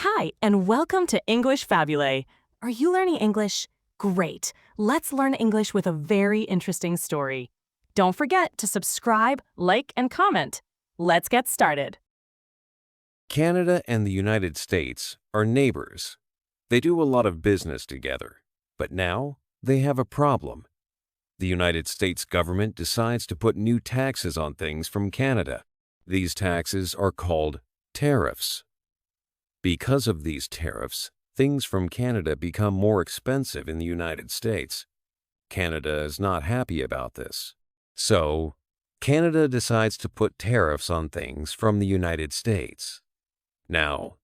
Hi, and welcome to English-Fabule. Are you learning English? Great. Let's learn English with a very interesting story. Don't forget to subscribe, like, and comment. Let's get started. Canada and the United States are neighbors. They do a lot of business together, but now they have a problem. The United States government decides to put new taxes on things from Canada. These taxes are called tariffs. Because of these tariffs, things from Canada become more expensive in the United States. Canada is not happy about this. So, Canada decides to put tariffs on things from the United States. Now,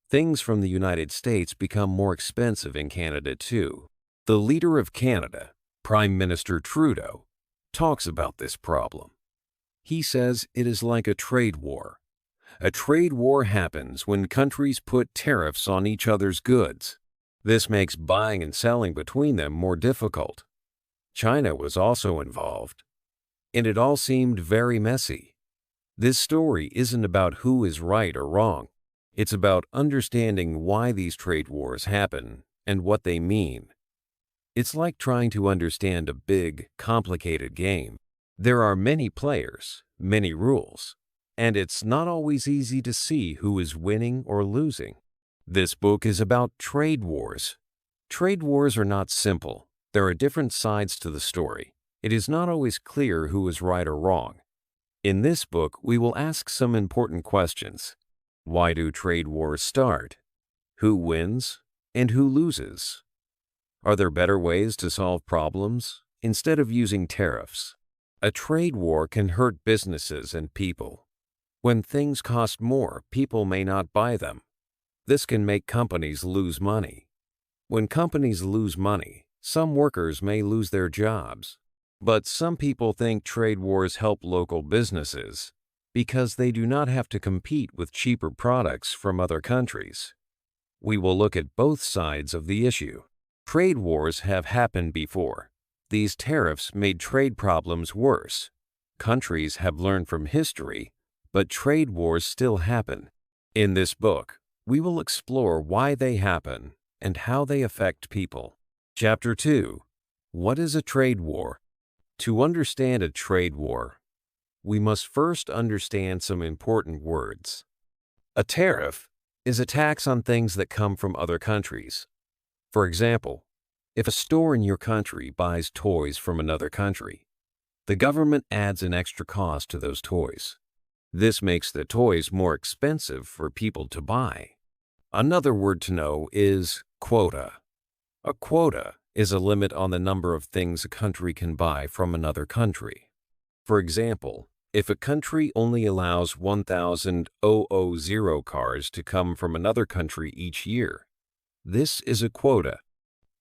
things from the United States become more expensive in Canada too. The leader of Canada, Prime Minister Trudeau, talks about this problem. He says it is like a trade war. A trade war happens when countries put tariffs on each other's goods. This makes buying and selling between them more difficult. China was also involved, and it all seemed very messy. This story isn't about who is right or wrong. It's about understanding why these trade wars happen and what they mean. It's like trying to understand a big, complicated game. There are many players, many rules, and it's not always easy to see who is winning or losing. This book is about trade wars. Trade wars are not simple. There are different sides to the story. It is not always clear who is right or wrong. In this book, we will ask some important questions. Why do trade wars start? Who wins and who loses? Are there better ways to solve problems instead of using tariffs? A trade war can hurt businesses and people. When things cost more, people may not buy them. This can make companies lose money. When companies lose money, some workers may lose their jobs. But some people think trade wars help local businesses because they do not have to compete with cheaper products from other countries. We will look at both sides of the issue. Trade wars have happened before. These tariffs made trade problems worse. Countries have learned from history, but trade wars still happen. In this book, we will explore why they happen and how they affect people. Chapter 2. What is a trade war? To understand a trade war, we must first understand some important words. A tariff is a tax on things that come from other countries. For example, if a store in your country buys toys from another country, the government adds an extra cost to those toys. This makes the toys more expensive for people to buy. Another word to know is quota. A quota is a limit on the number of things a country can buy from another country. For example, if a country only allows 1,000 cars to come from another country each year, this is a quota.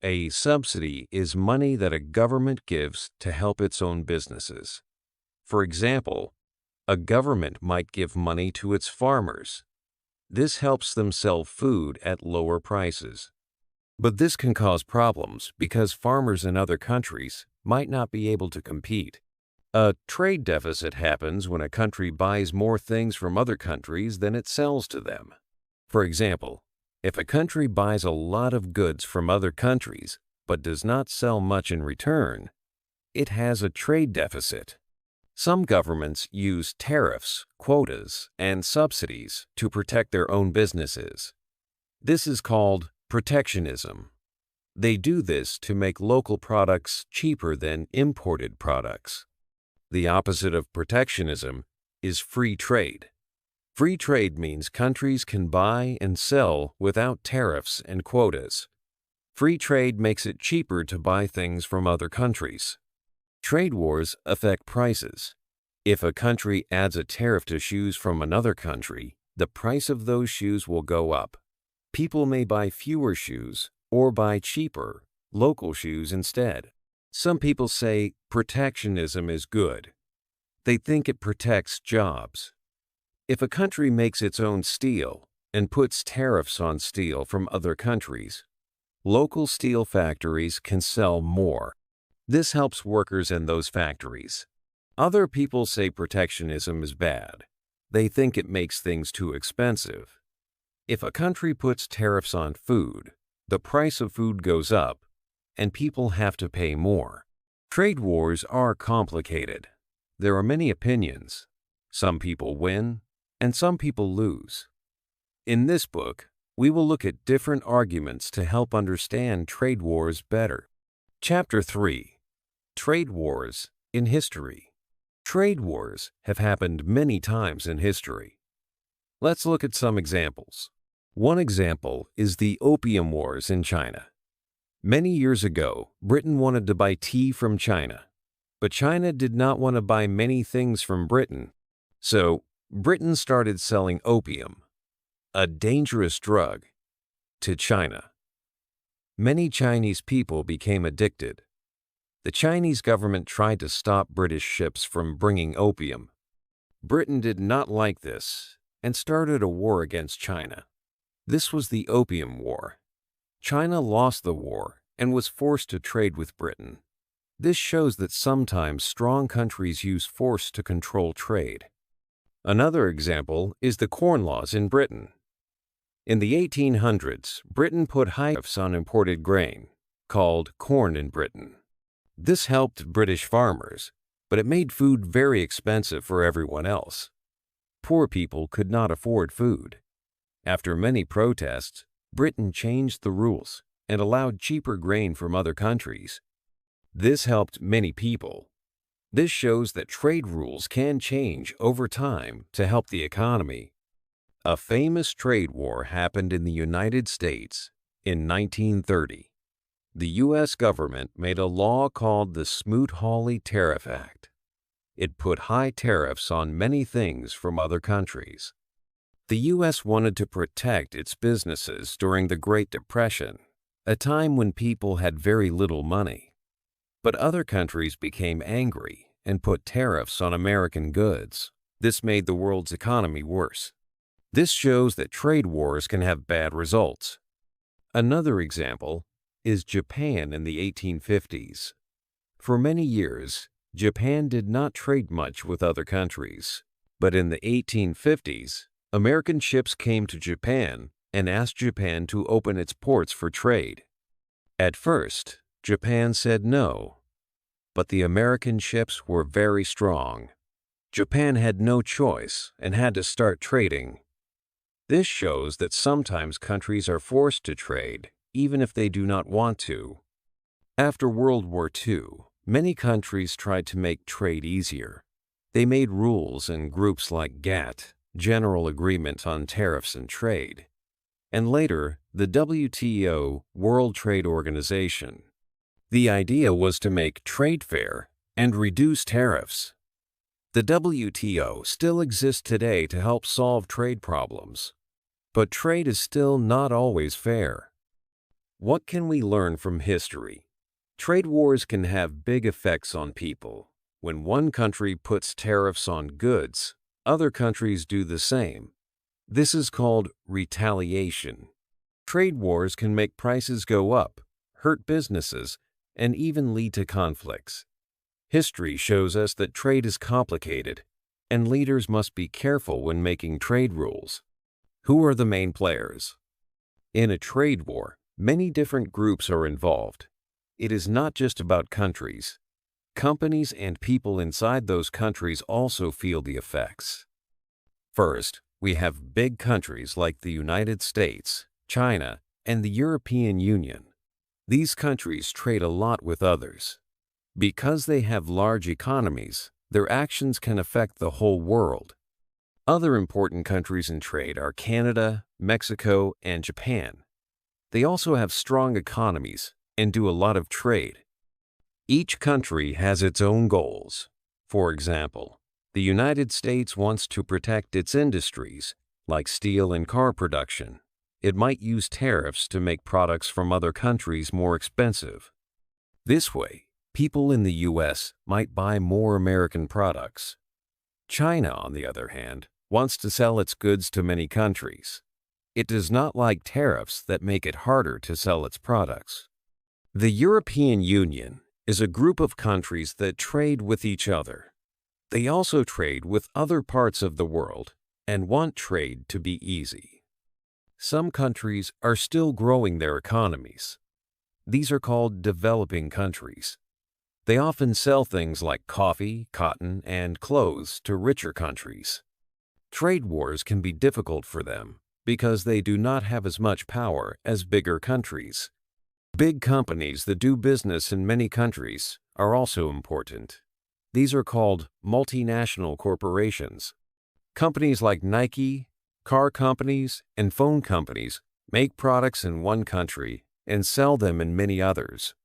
A subsidy is money that a government gives to help its own businesses. For example, a government might give money to its farmers. This helps them sell food at lower prices. But this can cause problems because farmers in other countries might not be able to compete. A trade deficit happens when a country buys more things from other countries than it sells to them. For example, if a country buys a lot of goods from other countries but does not sell much in return, it has a trade deficit. Some governments use tariffs, quotas, and subsidies to protect their own businesses. This is called protectionism. They do this to make local products cheaper than imported products. The opposite of protectionism is free trade. Free trade means countries can buy and sell without tariffs and quotas. Free trade makes it cheaper to buy things from other countries. Trade wars affect prices. If a country adds a tariff to shoes from another country, the price of those shoes will go up. People may buy fewer shoes or buy cheaper, local shoes instead. Some people say protectionism is good. They think it protects jobs. If a country makes its own steel and puts tariffs on steel from other countries, local steel factories can sell more. This helps workers in those factories. Other people say protectionism is bad. They think it makes things too expensive. If a country puts tariffs on food, the price of food goes up and people have to pay more. Trade wars are complicated. There are many opinions. Some people win and some people lose. In this book, we will look at different arguments to help understand trade wars better. Chapter 3: Trade Wars in History. Trade wars have happened many times in history. Let's look at some examples. One example is the Opium Wars in China. Many years ago, Britain wanted to buy tea from China, but China did not want to buy many things from Britain. So, Britain started selling opium, a dangerous drug, to China. Many Chinese people became addicted. The Chinese government tried to stop British ships from bringing opium. Britain did not like this and started a war against China. This was the Opium War. China lost the war and was forced to trade with Britain. This shows that sometimes strong countries use force to control trade. Another example is the Corn Laws in Britain. In the 1800s, Britain put high tariffs on imported grain, called corn in Britain. This helped British farmers, but it made food very expensive for everyone else. Poor people could not afford food. After many protests, Britain changed the rules and allowed cheaper grain from other countries. This helped many people. This shows that trade rules can change over time to help the economy. A famous trade war happened in the United States in 1930. The U.S. government made a law called the Smoot-Hawley Tariff Act. It put high tariffs on many things from other countries. The U.S. wanted to protect its businesses during the Great Depression, a time when people had very little money. But other countries became angry and put tariffs on American goods. This made the world's economy worse. This shows that trade wars can have bad results. Another example is Japan in the 1850s. For many years, Japan did not trade much with other countries. But in the 1850s, American ships came to Japan and asked Japan to open its ports for trade. At first, Japan said no, but the American ships were very strong. Japan had no choice and had to start trading. This shows that sometimes countries are forced to trade, even if they do not want to. After World War II, many countries tried to make trade easier. They made rules in groups like GATT, General Agreement on Tariffs and Trade, and later the WTO, World Trade Organization. The idea was to make trade fair and reduce tariffs. The WTO still exists today to help solve trade problems, but trade is still not always fair. What can we learn from history? Trade wars can have big effects on people. When one country puts tariffs on goods, other countries do the same. This is called retaliation. Trade wars can make prices go up, hurt businesses, and even lead to conflicts. History shows us that trade is complicated, and leaders must be careful when making trade rules. Who are the main players? In a trade war, many different groups are involved. It is not just about countries. Companies and people inside those countries also feel the effects. First, we have big countries like the United States, China, and the European Union. These countries trade a lot with others. Because they have large economies, their actions can affect the whole world. Other important countries in trade are Canada, Mexico, and Japan. They also have strong economies and do a lot of trade. Each country has its own goals. For example, the United States wants to protect its industries, like steel and car production. It might use tariffs to make products from other countries more expensive. This way, people in the U.S. might buy more American products. China, on the other hand, wants to sell its goods to many countries. It does not like tariffs that make it harder to sell its products. The European Union is a group of countries that trade with each other. They also trade with other parts of the world and want trade to be easy. Some countries are still growing their economies. These are called developing countries. They often sell things like coffee, cotton, and clothes to richer countries. Trade wars can be difficult for them because they do not have as much power as bigger countries. Big companies that do business in many countries are also important. These are called multinational corporations. Companies like Nike, car companies, and phone companies make products in one country and sell them in many others.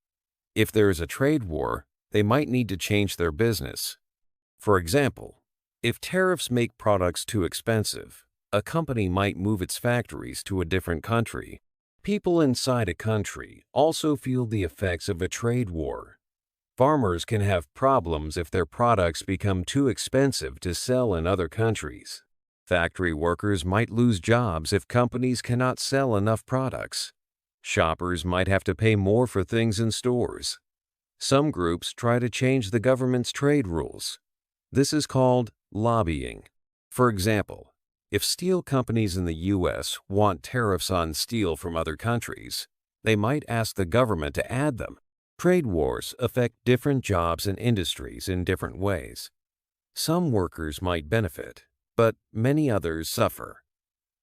If there is a trade war, they might need to change their business. For example, if tariffs make products too expensive, a company might move its factories to a different country. People inside a country also feel the effects of a trade war. Farmers can have problems if their products become too expensive to sell in other countries. Factory workers might lose jobs if companies cannot sell enough products. Shoppers might have to pay more for things in stores. Some groups try to change the government's trade rules. This is called lobbying. For example, if steel companies in the U.S. want tariffs on steel from other countries, they might ask the government to add them. Trade wars affect different jobs and industries in different ways. Some workers might benefit, but many others suffer.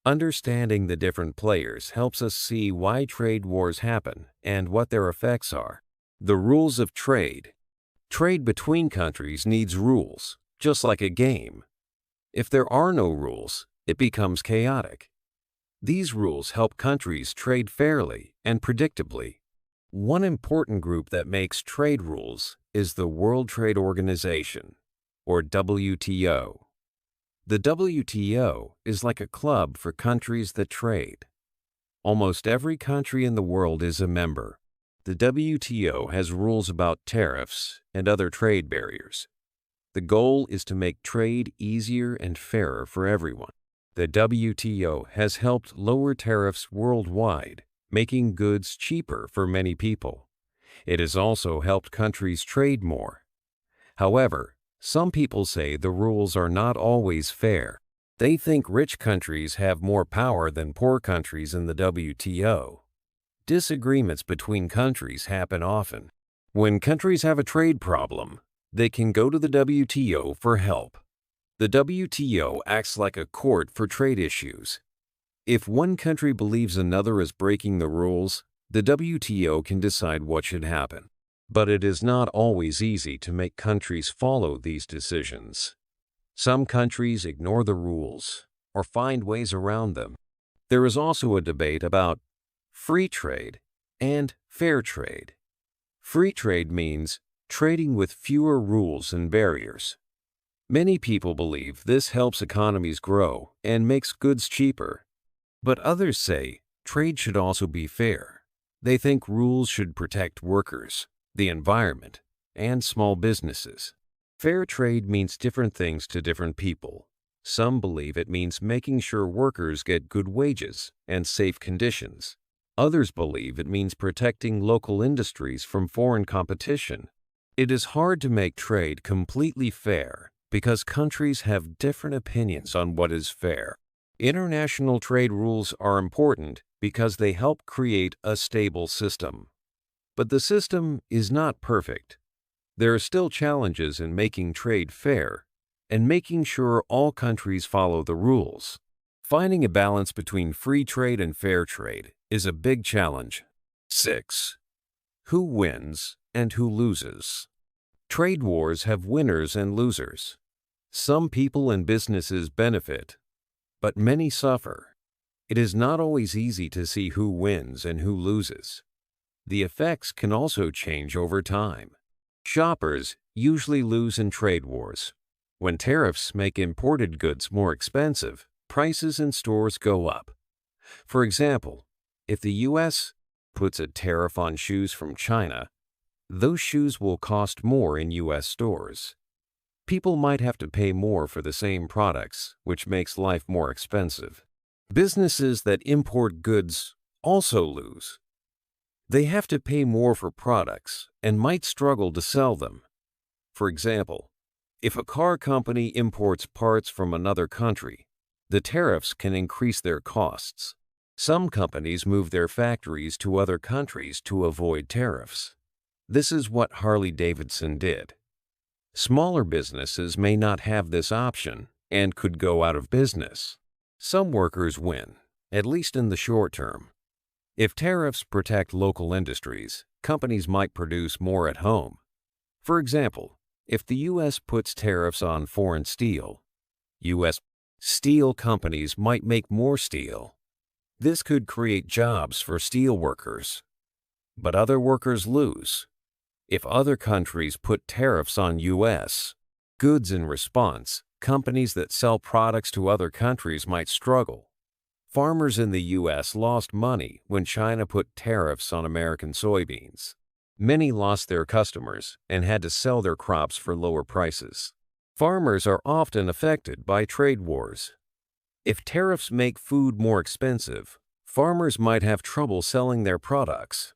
Understanding the different players helps us see why trade wars happen and what their effects are. The rules of trade. Trade between countries needs rules, just like a game. If there are no rules, it becomes chaotic. These rules help countries trade fairly and predictably. One important group that makes trade rules is the World Trade Organization, or WTO. The WTO is like a club for countries that trade. Almost every country in the world is a member. The WTO has rules about tariffs and other trade barriers. The goal is to make trade easier and fairer for everyone. The WTO has helped lower tariffs worldwide, making goods cheaper for many people. It has also helped countries trade more. However, some people say the rules are not always fair. They think rich countries have more power than poor countries in the WTO. Disagreements between countries happen often. When countries have a trade problem, they can go to the WTO for help. The WTO acts like a court for trade issues. If one country believes another is breaking the rules, the WTO can decide what should happen. But it is not always easy to make countries follow these decisions. Some countries ignore the rules or find ways around them. There is also a debate about free trade and fair trade. Free trade means trading with fewer rules and barriers. Many people believe this helps economies grow and makes goods cheaper. But others say trade should also be fair. They think rules should protect workers, the environment, and small businesses. Fair trade means different things to different people. Some believe it means making sure workers get good wages and safe conditions. Others believe it means protecting local industries from foreign competition. It is hard to make trade completely fair because countries have different opinions on what is fair. International trade rules are important because they help create a stable system. But the system is not perfect. There are still challenges in making trade fair and making sure all countries follow the rules. Finding a balance between free trade and fair trade is a big challenge. 6. Who wins and who loses? Trade wars have winners and losers. Some people and businesses benefit, but many suffer. It is not always easy to see who wins and who loses. The effects can also change over time. Shoppers usually lose in trade wars. When tariffs make imported goods more expensive, prices in stores go up. For example, if the U.S. puts a tariff on shoes from China, those shoes will cost more in U.S. stores. People might have to pay more for the same products, which makes life more expensive. Businesses that import goods also lose. They have to pay more for products and might struggle to sell them. For example, if a car company imports parts from another country, the tariffs can increase their costs. Some companies move their factories to other countries to avoid tariffs. This is what Harley-Davidson did. Smaller businesses may not have this option and could go out of business. Some workers win, at least in the short term. If tariffs protect local industries, companies might produce more at home. For example, if the U.S. puts tariffs on foreign steel, U.S. steel companies might make more steel. This could create jobs for steel workers. But other workers lose. If other countries put tariffs on U.S. goods in response, companies that sell products to other countries might struggle. Farmers in the U.S. lost money when China put tariffs on American soybeans. Many lost their customers and had to sell their crops for lower prices. Farmers are often affected by trade wars. If tariffs make food more expensive, farmers might have trouble selling their products.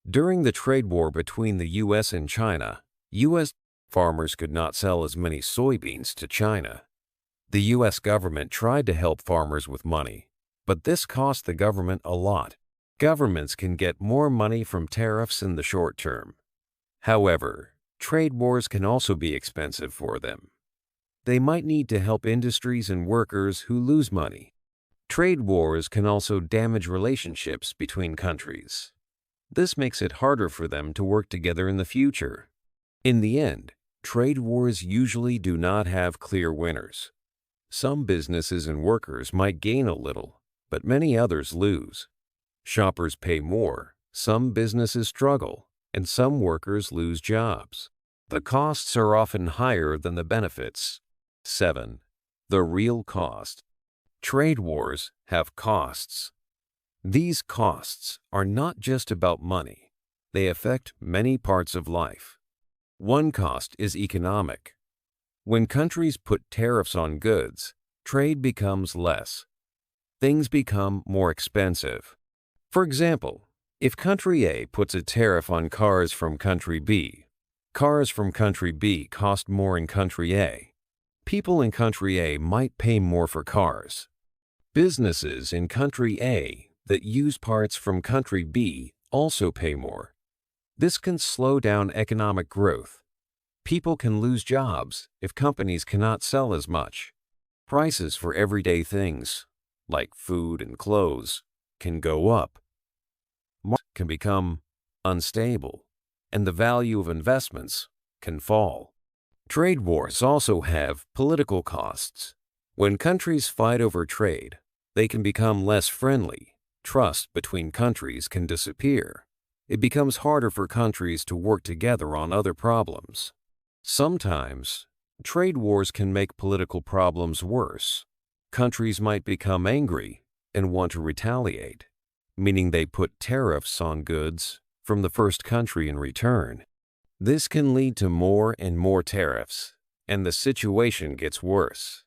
During the trade war between the U.S. and China, U.S. farmers could not sell as many soybeans to China. The U.S. government tried to help farmers with money, but this cost the government a lot. Governments can get more money from tariffs in the short term. However, trade wars can also be expensive for them. They might need to help industries and workers who lose money. Trade wars can also damage relationships between countries. This makes it harder for them to work together in the future. In the end, trade wars usually do not have clear winners. Some businesses and workers might gain a little, but many others lose. Shoppers pay more, some businesses struggle, and some workers lose jobs. The costs are often higher than the benefits. 7. The real cost. Trade wars have costs. These costs are not just about money. They affect many parts of life. One cost is economic. When countries put tariffs on goods, trade becomes less. Things become more expensive. For example, if country A puts a tariff on cars from country B, cars from country B cost more in country A. People in country A might pay more for cars. Businesses in country A that use parts from country B also pay more. This can slow down economic growth. People can lose jobs if companies cannot sell as much. Prices for everyday things, like food and clothes, can go up. Markets can become unstable, and the value of investments can fall. Trade wars also have political costs. When countries fight over trade, they can become less friendly. Trust between countries can disappear. It becomes harder for countries to work together on other problems. Sometimes, trade wars can make political problems worse. Countries might become angry and want to retaliate, meaning they put tariffs on goods from the first country in return. This can lead to more and more tariffs, and the situation gets worse.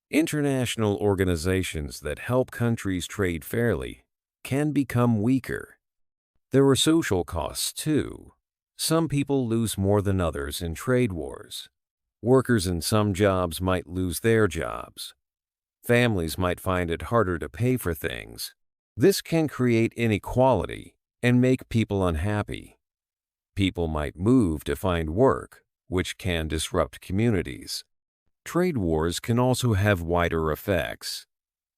International organizations that help countries trade fairly can become weaker. There are social costs too. Some people lose more than others in trade wars. Workers in some jobs might lose their jobs. Families might find it harder to pay for things. This can create inequality and make people unhappy. People might move to find work, which can disrupt communities. Trade wars can also have wider effects.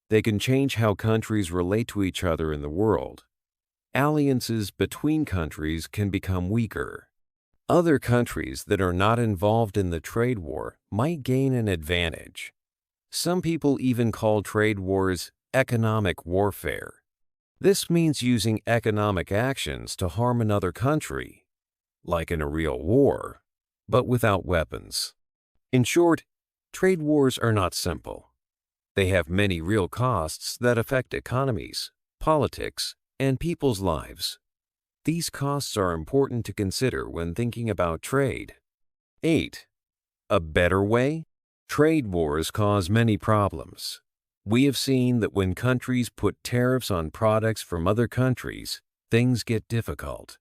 They can change how countries relate to each other in the world. Alliances between countries can become weaker. Other countries that are not involved in the trade war might gain an advantage. Some people even call trade wars economic warfare. This means using economic actions to harm another country, like in a real war, but without weapons. In short, trade wars are not simple. They have many real costs that affect economies, politics, and people's lives. These costs are important to consider when thinking about trade. 8. A better way? Trade wars cause many problems. We have seen that when countries put tariffs on products from other countries, things get difficult.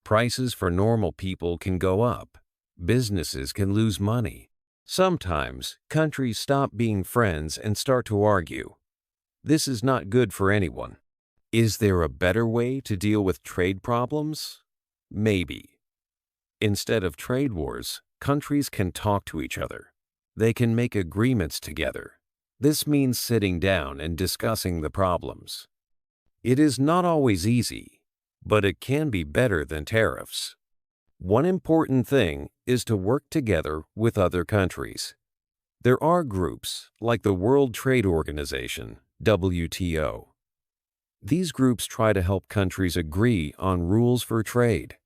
Prices for normal people can go up. Businesses can lose money. Sometimes, countries stop being friends and start to argue. This is not good for anyone. Is there a better way to deal with trade problems? Maybe. Instead of trade wars, countries can talk to each other. They can make agreements together. This means sitting down and discussing the problems. It is not always easy, but it can be better than tariffs. One important thing is to work together with other countries. There are groups like the World Trade Organization, WTO. These groups try to help countries agree on rules for trade.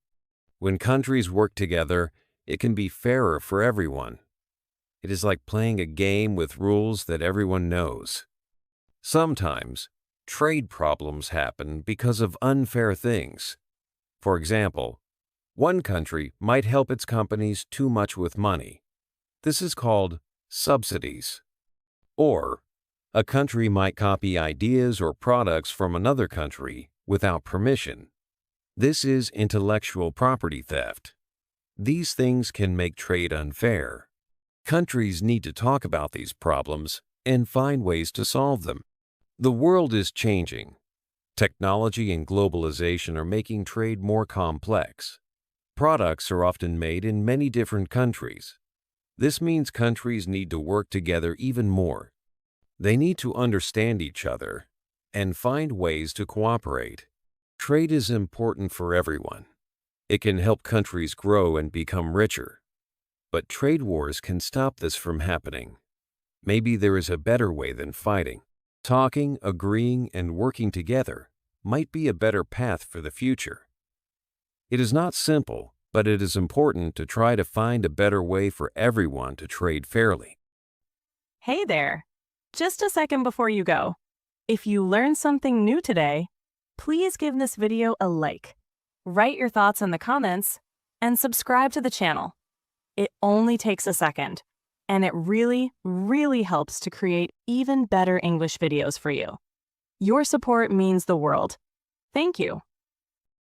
When countries work together, it can be fairer for everyone. It is like playing a game with rules that everyone knows. Sometimes, trade problems happen because of unfair things. For example, one country might help its companies too much with money. This is called subsidies. Or, a country might copy ideas or products from another country without permission. This is intellectual property theft. These things can make trade unfair. Countries need to talk about these problems and find ways to solve them. The world is changing. Technology and globalization are making trade more complex. Products are often made in many different countries. This means countries need to work together even more. They need to understand each other and find ways to cooperate. Trade is important for everyone. It can help countries grow and become richer. But trade wars can stop this from happening. Maybe there is a better way than fighting. Talking, agreeing, and working together might be a better path for the future. It is not simple, but it is important to try to find a better way for everyone to trade fairly. Hey there! Just a second before you go. If you learned something new today, please give this video a like, write your thoughts in the comments, and subscribe to the channel. It only takes a second, and it really, really helps to create even better English videos for you. Your support means the world. Thank you.